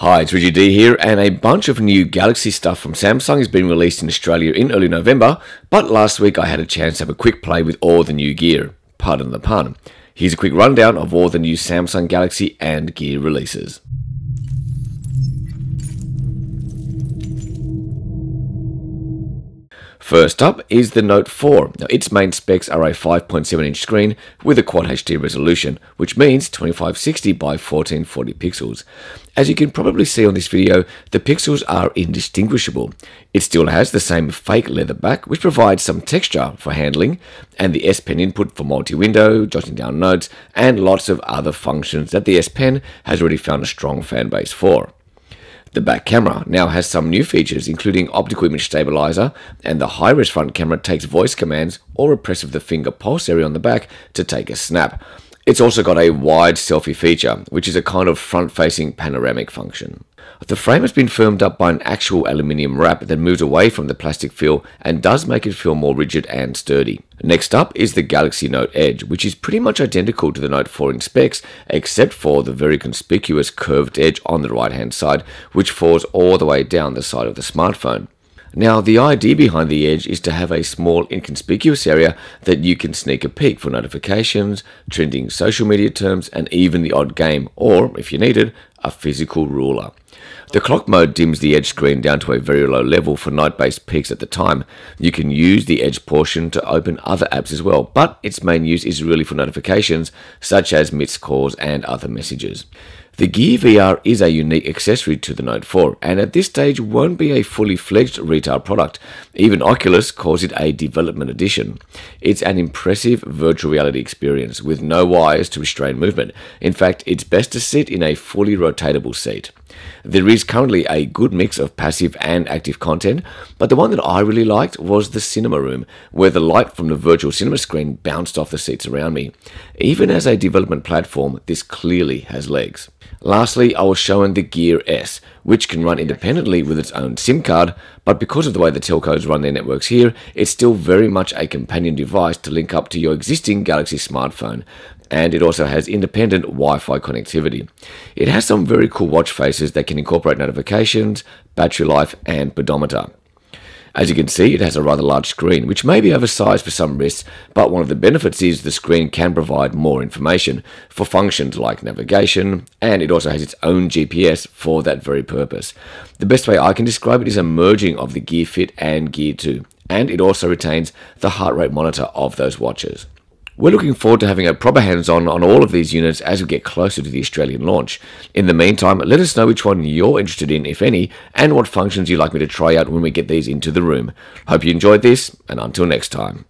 Hi, it's Richard D here, and a bunch of new Galaxy stuff from Samsung has been released in Australia in early November, but last week I had a chance to have a quick play with all the new gear. Pardon the pun. Here's a quick rundown of all the new Samsung Galaxy and Gear releases. First up is the Note 4. Now, its main specs are a 5.7-inch screen with a Quad HD resolution, which means 2560 by 1440 pixels. As you can probably see on this video, the pixels are indistinguishable. It still has the same fake leather back, which provides some texture for handling, and the S Pen input for multi-window, jotting down notes, and lots of other functions that the S Pen has already found a strong fan base for. The back camera now has some new features, including optical image stabilizer, and the high-res front camera takes voice commands or a press of the finger pulse area on the back to take a snap. It's also got a wide selfie feature, which is a kind of front-facing panoramic function. The frame has been firmed up by an actual aluminium wrap that moves away from the plastic feel and does make it feel more rigid and sturdy. Next up is the Galaxy Note Edge, which is pretty much identical to the Note 4 in specs, except for the very conspicuous curved edge on the right-hand side, which falls all the way down the side of the smartphone. Now, the idea behind the Edge is to have a small, inconspicuous area that you can sneak a peek for notifications, trending social media terms, and even the odd game, or, if you needed, a physical ruler. The clock mode dims the Edge screen down to a very low level for night-based peaks at the time. You can use the Edge portion to open other apps as well, but its main use is really for notifications, such as missed calls and other messages. The Gear VR is a unique accessory to the Note 4, and at this stage won't be a fully fledged retail product. Even Oculus calls it a development edition. It's an impressive virtual reality experience with no wires to restrain movement. In fact, it's best to sit in a fully rotatable seat. There is currently a good mix of passive and active content, but the one that I really liked was the cinema room, where the light from the virtual cinema screen bounced off the seats around me. Even as a development platform, this clearly has legs. Lastly, I was shown the Gear S, which can run independently with its own SIM card, but because of the way the telcos run their networks here, it's still very much a companion device to link up to your existing Galaxy smartphone. And it also has independent Wi-Fi connectivity. It has some very cool watch faces that can incorporate notifications, battery life, and pedometer. As you can see, it has a rather large screen, which may be oversized for some wrists, but one of the benefits is the screen can provide more information for functions like navigation, and it also has its own GPS for that very purpose. The best way I can describe it is a merging of the Gear Fit and Gear 2, and it also retains the heart rate monitor of those watches. We're looking forward to having a proper hands-on on all of these units as we get closer to the Australian launch. In the meantime, let us know which one you're interested in, if any, and what functions you'd like me to try out when we get these into the room. Hope you enjoyed this, and until next time.